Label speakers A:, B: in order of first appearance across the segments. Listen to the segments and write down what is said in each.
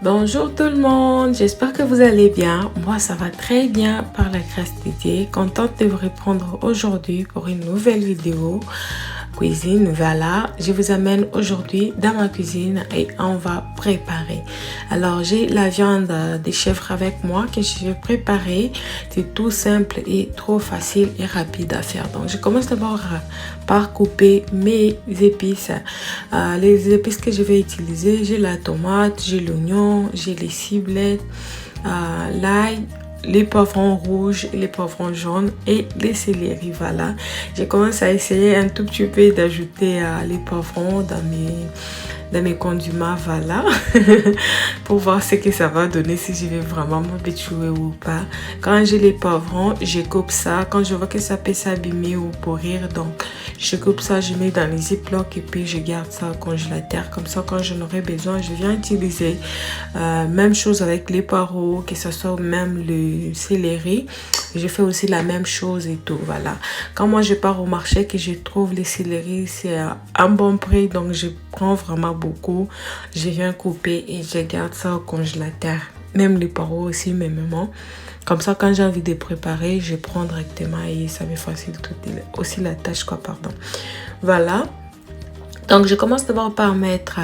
A: Bonjour tout le monde, j'espère que vous allez bien. Moi ça va très bien par la grâce de Dieu. Contente de vous répondre aujourd'hui pour une nouvelle vidéo cuisine. Voilà, je vous amène aujourd'hui dans ma cuisine et on va préparer. Alors j'ai la viande de chèvre avec moi que je vais préparer. C'est tout simple et trop facile et rapide à faire. Donc je commence d'abord par couper mes épices. Les épices que je vais utiliser, j'ai la tomate, j'ai l'oignon, j'ai les ciblettes, l'ail, les poivrons rouges, les poivrons jaunes et les céleri. Voilà, j'ai commencé à essayer un tout petit peu d'ajouter les poivrons dans mes condiments, voilà, pour voir ce que ça va donner, si je vais vraiment m'habituer ou pas. Quand j'ai les poivrons, je coupe ça. Quand je vois que ça peut s'abîmer ou pourrir, donc je coupe ça, je mets dans les ziplocs et puis je garde ça au congélateur. Comme ça, quand j'en aurai besoin, je viens utiliser. Même chose avec les poireaux, que ce soit même le céleri. Je fais aussi la même chose et tout, voilà. Quand moi je pars au marché, que je trouve les céleri, c'est à un bon prix, donc je prends vraiment beaucoup. Je viens couper et je garde ça au congélateur. Même les poireaux aussi, mes mamans. Comme ça, quand j'ai envie de préparer, je prends directement et ça me facilite aussi la tâche, quoi, pardon. Voilà. Donc, je commence d'abord par mettre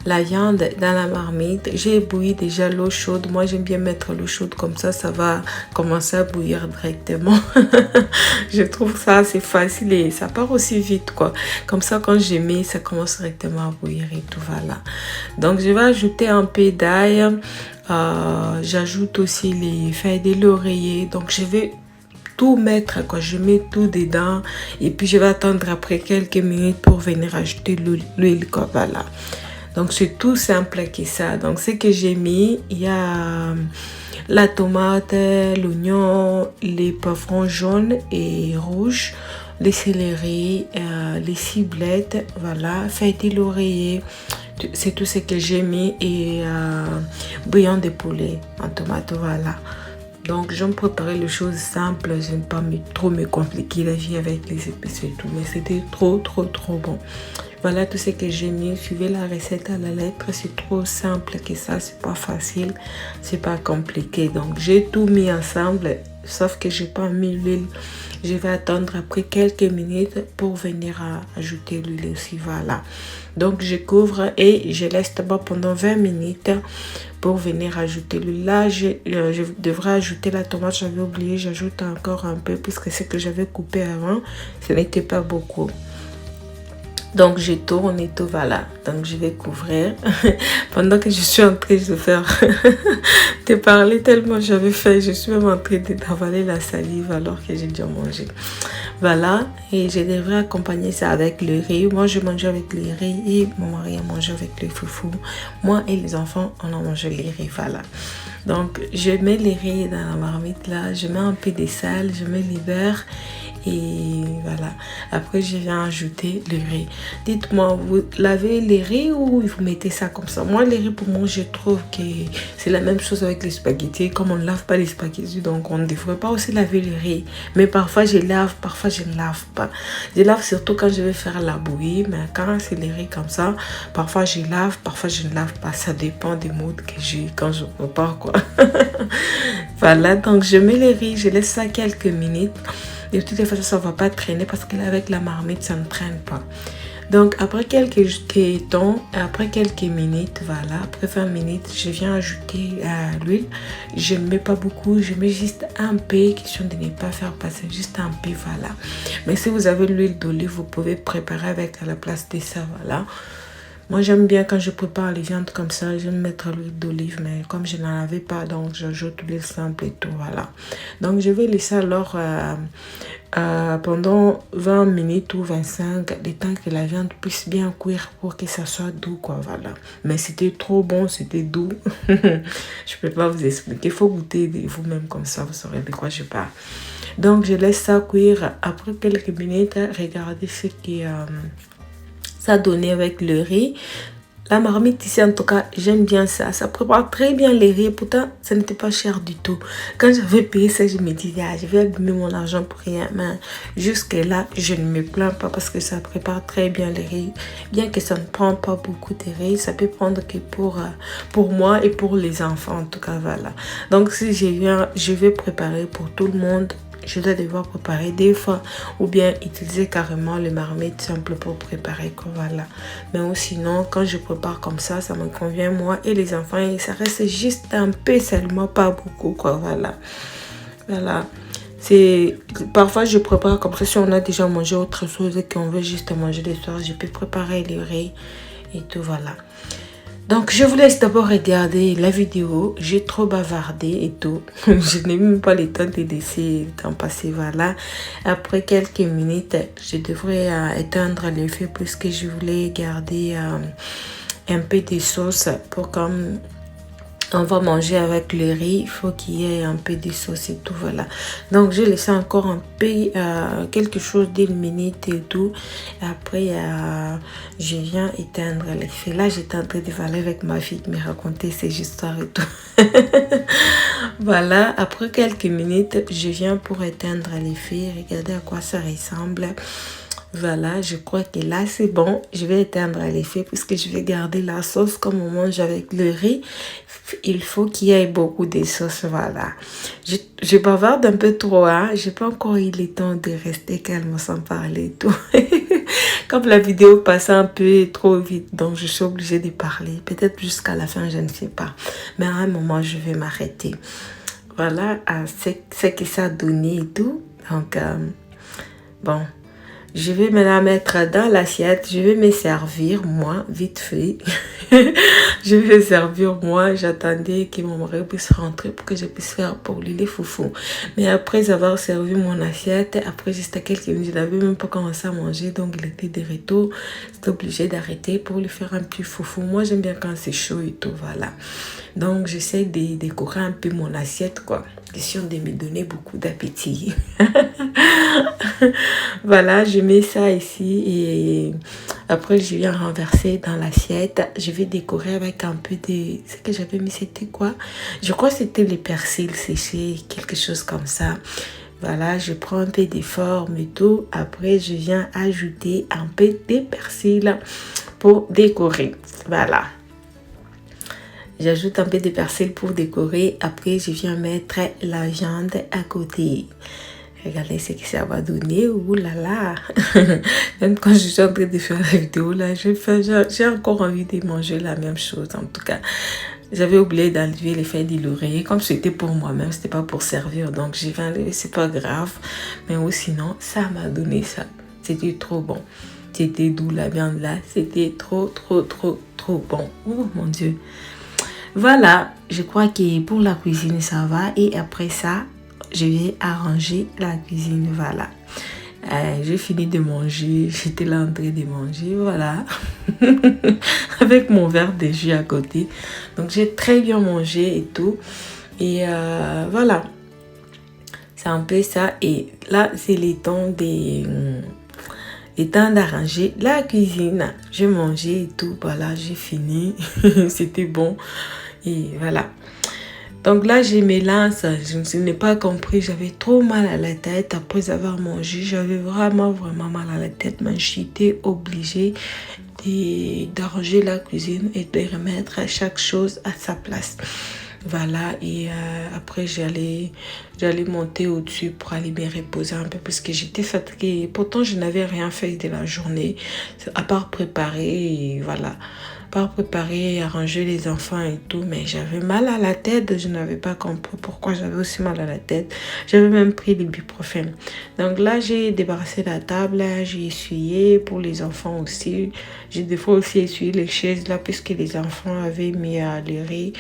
A: la viande dans la marmite. J'ai bouilli déjà l'eau chaude. Moi, j'aime bien mettre l'eau chaude comme ça va commencer à bouillir directement. Je trouve ça assez facile et ça part aussi vite, quoi. Comme ça, quand je mets, ça commence directement à bouillir et tout, voilà. Donc, je vais ajouter un peu d'ail. J'ajoute aussi les feuilles de laurier. Donc, je vais tout mettre, quoi. Je mets tout dedans et puis je vais attendre après quelques minutes pour venir ajouter l'huile, quoi, voilà. Donc c'est tout simple que ça. Donc ce que j'ai mis, il y a la tomate, l'oignon, les poivrons jaunes et rouges, les céleri, les ciblettes, voilà, feuilles de laurier. C'est tout ce que j'ai mis et bouillon de poulet en tomate, voilà. Donc, j'aime préparer les choses simples. Je n'aime pas trop me compliquer la vie avec les épices et tout. Mais c'était trop bon. Voilà tout ce que j'ai mis. Suivez la recette à la lettre. C'est trop simple que ça. C'est pas facile. C'est pas compliqué. Donc, j'ai tout mis ensemble. Sauf que j'ai pas mis l'huile. Je vais attendre après quelques minutes pour venir ajouter l'huile aussi. Voilà. Donc, je couvre et je laisse d'abord pendant 20 minutes pour venir ajouter l'huile. Là, je devrais ajouter la tomate. J'avais oublié. J'ajoute encore un peu puisque ce que j'avais coupé avant, ce n'était pas beaucoup. Donc, je tourne et tout, voilà. Donc, je vais couvrir. Pendant que je suis en train de faire... de parler tellement j'avais faim. Je suis même en train d'avaler la salive alors que j'ai déjà mangé. Voilà. Et je devrais accompagner ça avec le riz. Moi, je mange avec le riz et mon mari a mangé avec le foufou. Moi et les enfants, on a mangé les riz, voilà. Donc, je mets les riz dans la marmite là. Je mets un peu de sel, je mets le beurre. Et voilà. Après, je viens ajouter le riz. Dites-moi, vous lavez les riz ou vous mettez ça comme ça? Moi, les riz, pour moi, je trouve que c'est la même chose avec les spaghettis. Comme on ne lave pas les spaghettis, donc on ne devrait pas aussi laver les riz. Mais parfois, je lave, parfois, je ne lave pas. Je lave surtout quand je vais faire la bouillie. Mais quand c'est les riz comme ça, parfois, je lave, parfois, je ne lave pas. Ça dépend des moods que j'ai quand je prépare, quoi. Voilà, donc je mets les riz, je laisse ça quelques minutes. De toutes les façons, ça ne va pas traîner parce qu'avec la marmite, ça ne traîne pas. Donc, après quelques temps, après quelques minutes, voilà, après 20 minutes, je viens ajouter l'huile. Je ne mets pas beaucoup, je mets juste un peu, question de ne pas faire passer, juste un peu, voilà. Mais si vous avez l'huile d'olive, vous pouvez préparer avec à la place de ça, voilà. Moi, j'aime bien quand je prépare les viandes comme ça, j'aime mettre l'huile d'olive, mais comme je n'en avais pas, donc j'ajoute l'huile simple et tout, voilà. Donc, je vais laisser alors pendant 20 minutes ou 25, le temps que la viande puisse bien cuire pour que ça soit doux, quoi, voilà. Mais c'était trop bon, c'était doux. Je peux pas vous expliquer, il faut goûter vous-même comme ça, vous saurez de quoi je parle. Donc, je laisse ça cuire. Après quelques minutes, regardez ce qui... ça donnait avec le riz. La marmite ici, en tout cas, j'aime bien ça. Ça prépare très bien les riz. Pourtant, ça n'était pas cher du tout. Quand j'avais payé ça, je me disais, ah, je vais abîmer mon argent pour rien. Mais jusque-là, je ne me plains pas parce que ça prépare très bien les riz. Bien que ça ne prend pas beaucoup de riz, ça peut prendre que pour moi et pour les enfants, en tout cas, voilà. Donc, si je vais préparer pour tout le monde, je dois devoir préparer des fois ou bien utiliser carrément le marmite simple pour préparer quoi, voilà. Mais sinon quand je prépare comme ça me convient moi et les enfants et ça reste juste un peu seulement, pas beaucoup quoi, voilà. C'est parfois je prépare comme ça si on a déjà mangé autre chose et qu'on veut juste manger le soir, je peux préparer le riz et tout, voilà. Donc, je vous laisse d'abord regarder la vidéo. J'ai trop bavardé et tout. Je n'ai même pas le temps de laisser d'en passer, voilà. Après quelques minutes, je devrais éteindre le feu puisque je voulais garder un peu de sauce pour comme on va manger avec le riz, il faut qu'il y ait un peu de sauce et tout, voilà. Donc, j'ai laissé encore un peu, quelque chose d'une minute et tout. Après, je viens éteindre les feux. Là, j'étais en train de parler avec ma fille, me raconter ses histoires et tout. Voilà, après quelques minutes, je viens pour éteindre les feux. Regardez à quoi ça ressemble. Voilà, je crois que là c'est bon. Je vais éteindre les feux puisque je vais garder la sauce comme on mange avec le riz. Il faut qu'il y ait beaucoup de sauce, voilà. Je bavarde un peu trop, hein. J'ai pas encore eu le temps de rester calme sans parler et tout. Comme la vidéo passait un peu trop vite, donc je suis obligée de parler. Peut-être jusqu'à la fin, je ne sais pas. Mais à un moment, je vais m'arrêter. Voilà, c'est que ça a donné et tout. Donc, bon. Je vais me la mettre dans l'assiette. Je vais me servir, moi, vite fait. Je vais me servir, moi. J'attendais que mon mari puisse rentrer pour que je puisse faire pour lui les foufous. Mais après avoir servi mon assiette, après juste à quelques minutes, je n'avais même pas commencé à manger. Donc, il était de retour. J'étais obligée d'arrêter pour lui faire un petit foufou. Moi, j'aime bien quand c'est chaud et tout, voilà. Donc, j'essaie de décorer un peu mon assiette, quoi. Question de me donner beaucoup d'appétit. Voilà, je mets ça ici et après je viens renverser dans l'assiette. Je vais décorer avec un peu de... Ce que j'avais mis, c'était quoi? Je crois que c'était les persils séchés, quelque chose comme ça. Voilà, je prends un peu de forme et tout. Après, je viens ajouter un peu de persil pour décorer. Voilà. J'ajoute un peu de persil pour décorer. Après, je viens mettre la viande à côté. Regardez ce que ça va donner. Ouh là là. Même quand je suis en train de faire la vidéo, là, j'ai encore envie de manger la même chose. En tout cas, j'avais oublié d'enlever les feuilles de l'oreiller. Comme c'était pour moi-même, c'était pas pour servir. Donc, j'ai fait enlever, c'est pas grave. Mais sinon, ça m'a donné ça. C'était trop bon. C'était doux la viande là. C'était trop bon. Oh mon Dieu. Voilà, je crois que pour la cuisine, ça va. Et après ça, je vais arranger la cuisine, voilà. J'ai fini de manger, j'étais là en train de manger, voilà. Avec mon verre de jus à côté. Donc, j'ai très bien mangé et tout. Et voilà. C'est un peu ça. Et là, c'est le temps d'arranger la cuisine. J'ai mangé et tout, voilà, j'ai fini. C'était bon. Et voilà. Donc là, je me lance. Je n'ai pas compris. J'avais trop mal à la tête après avoir mangé. J'avais vraiment mal à la tête. Mais j'étais obligée d'arranger la cuisine et de remettre chaque chose à sa place. Voilà, et après j'allais monter au-dessus pour aller me reposer un peu parce que j'étais fatiguée. Pourtant, je n'avais rien fait de la journée à part préparer et voilà. Pas préparer, arranger les enfants et tout, mais j'avais mal à la tête. Je n'avais pas compris pourquoi j'avais aussi mal à la tête. J'avais même pris l'ibuprofène. Donc là, j'ai débarrassé la table, j'ai essuyé pour les enfants aussi. J'ai des fois aussi essuyé les chaises là, puisque les enfants avaient mis le riz.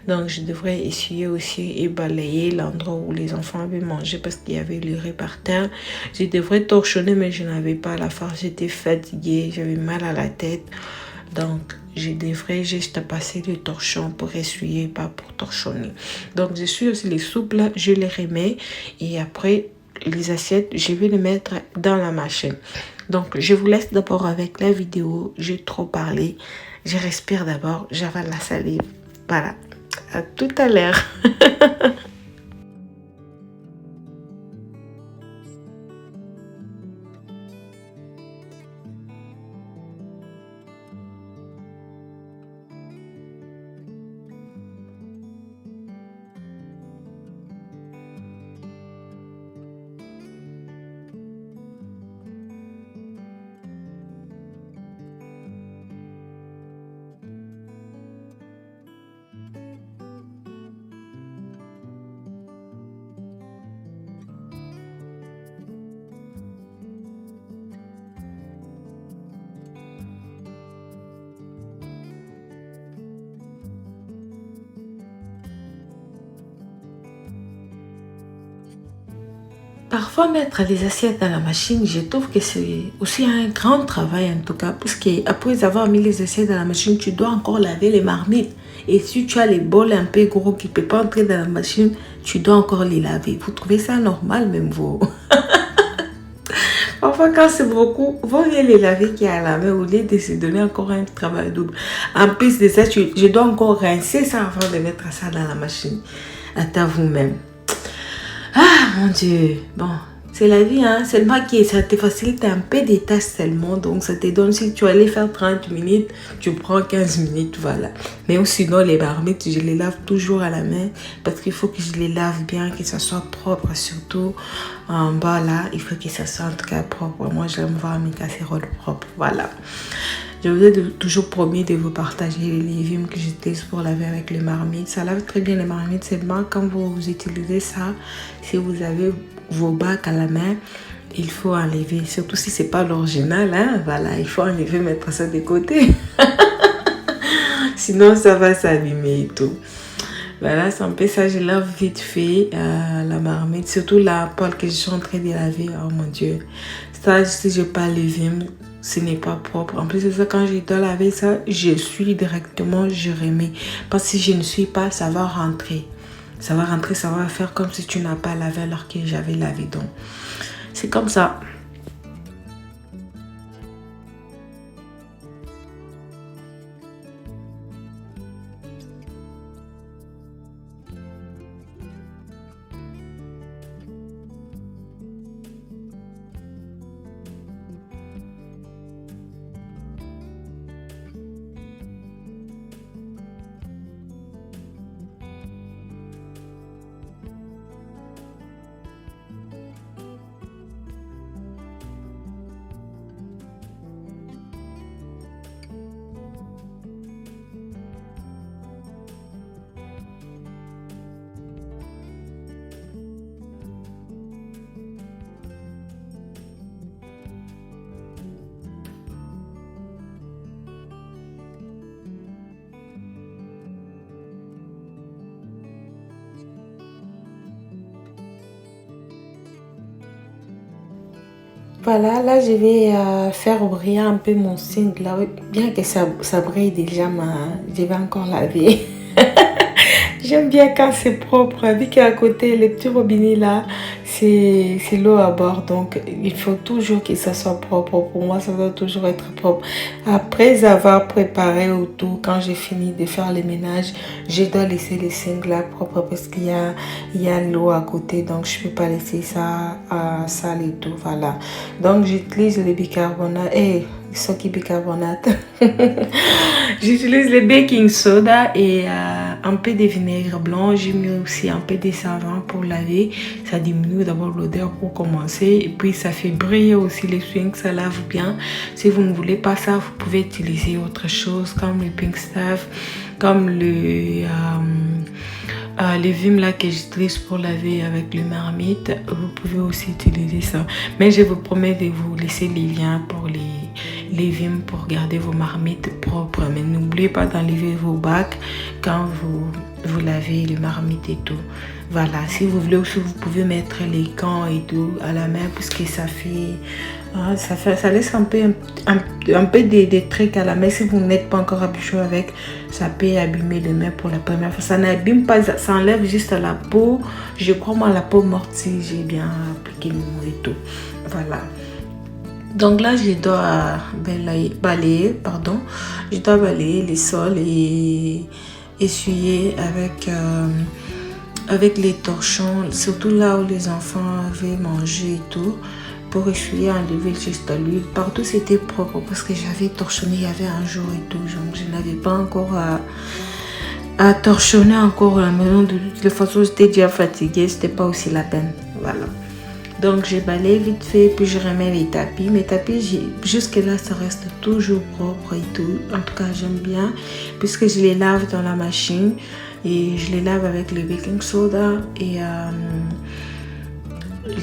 A: Donc je devrais essuyer aussi et balayer l'endroit où les enfants avaient mangé parce qu'il y avait le riz par terre. Je devrais torchonner, mais je n'avais pas la force. J'étais fatiguée, j'avais mal à la tête. Donc, je devrais juste passer le torchon pour essuyer, pas pour torchonner. Donc, je suis aussi les soupes là, je les remets. Et après, les assiettes, je vais les mettre dans la machine. Donc, je vous laisse d'abord avec la vidéo. J'ai trop parlé. Je respire d'abord. J'avale la salive. Voilà. À tout à l'heure. Parfois, mettre les assiettes dans la machine, je trouve que c'est aussi un grand travail en tout cas, puisque après avoir mis les assiettes dans la machine, tu dois encore laver les marmites. Et si tu as les bols un peu gros qui ne peuvent pas entrer dans la machine, tu dois encore les laver. Vous trouvez ça normal même vous? Parfois, quand c'est beaucoup, vaut mieux les laver qui à la main au lieu de se donner encore un travail double. En plus de ça, je dois encore rincer ça avant de mettre ça dans la machine. Attends vous-même. Ah mon Dieu, bon, c'est la vie, hein. Seulement que ça te facilite un peu des tâches seulement. Donc ça te donne, si tu allais faire 30 minutes, tu prends 15 minutes, voilà. Mais sinon, les marmites, je les lave toujours à la main parce qu'il faut que je les lave bien, que ça soit propre, surtout en bas là. Il faut que ça soit en tout cas propre. Moi, j'aime voir mes casseroles propres, voilà. Je vous ai toujours promis de vous partager les légumes que j'utilise pour laver avec les marmites. Ça lave très bien les marmites, seulement quand vous utilisez ça, si vous avez vos bacs à la main, il faut enlever. Surtout si c'est pas l'original, hein, voilà, il faut enlever, mettre ça de côté. Sinon, ça va s'abîmer et tout. Voilà, c'est un peu ça, je lave vite fait la marmite, surtout la poêle que je suis en train de laver. Oh mon Dieu, ça, si je pas levé, ce n'est pas propre. En plus de ça, quand je dois laver ça, je suis directement, je remets. Parce que si je ne suis pas, ça va rentrer. Ça va rentrer, ça va faire comme si tu n'as pas lavé alors que j'avais lavé. Donc, c'est comme ça. Voilà, là je vais faire briller un peu mon single là, bien que ça brille déjà, je vais encore laver. J'aime bien quand c'est propre, vu qu'à côté, les petits robinets là, c'est l'eau à bord. Donc, il faut toujours que ça soit propre. Pour moi, ça doit toujours être propre. Après avoir préparé autour, quand j'ai fini de faire le ménage, je dois laisser les singles là propres parce qu'il y a l'eau à côté. Donc, je ne peux pas laisser ça sale et tout. Voilà. Donc, j'utilise le bicarbonate. Soki bicarbonate. J'utilise le baking soda et un peu de vinaigre blanc. J'ai mis aussi un peu de savon pour laver. Ça diminue d'abord l'odeur pour commencer. Et puis ça fait briller aussi les swings. Ça lave bien. Si vous ne voulez pas ça, vous pouvez utiliser autre chose comme le pink stuff, comme le vim là que j'utilise pour laver avec le marmite. Vous pouvez aussi utiliser ça. Mais je vous promets de vous laisser les liens pour les vim pour garder vos marmites propres. Mais n'oubliez pas d'enlever vos bacs quand vous lavez les marmites et tout. Voilà, si vous voulez aussi, vous pouvez mettre les gants et tout à la main puisque ça laisse un peu des trucs à la main. Si vous n'êtes pas encore habitué avec, ça peut abîmer les mains pour la première fois. Ça n'abîme pas, ça enlève juste la peau. Je crois moi la peau morte si j'ai bien appliqué le mot et tout. Voilà. Donc là, je dois balayer, pardon. Je dois balayer les sols et essuyer avec les torchons, surtout là où les enfants avaient mangé et tout, pour essuyer, enlever juste l'huile. Partout c'était propre parce que j'avais torchonné, il y avait un jour et tout, donc je n'avais pas encore à torchonner encore la maison. De toute façon, j'étais déjà fatiguée, c'était pas aussi la peine. Voilà. Donc j'ai balayé vite fait, puis je remets les tapis. Mes tapis, jusque là, ça reste toujours propre et tout. En tout cas, j'aime bien, puisque je les lave dans la machine et je les lave avec le baking soda et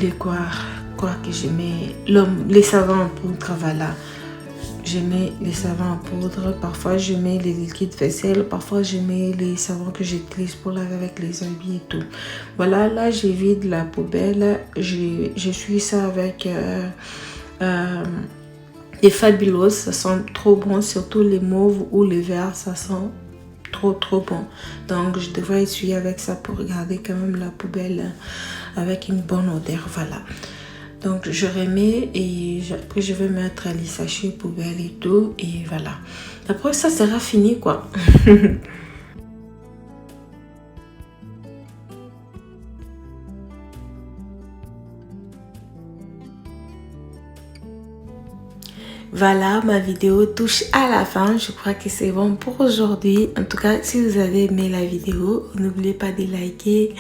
A: les quoi que je mets, les savons en poudre, voilà. Je mets les savons en poudre, parfois je mets les liquides vaisselle, parfois je mets les savons que j'utilise pour laver avec les habits et tout. Voilà, là je vide la poubelle, je suis ça avec des Fabuloos, ça sent trop bon, surtout les mauves ou les verts, ça sent trop bon. Donc je devrais essuyer avec ça pour garder quand même la poubelle avec une bonne odeur, voilà. Donc je remets et après je vais mettre les sachets poubelle et tout et voilà. Après ça sera fini quoi. Voilà, ma vidéo touche à la fin. Je crois que c'est bon pour aujourd'hui. En tout cas, si vous avez aimé la vidéo, n'oubliez pas de liker,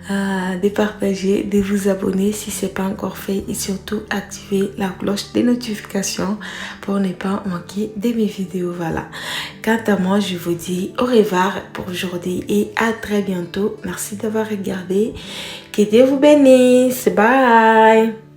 A: de partager, de vous abonner si ce n'est pas encore fait et surtout activer la cloche des notifications pour ne pas manquer de mes vidéos. Voilà. Quant à moi, je vous dis au revoir pour aujourd'hui et à très bientôt. Merci d'avoir regardé. Que Dieu vous bénisse. Bye.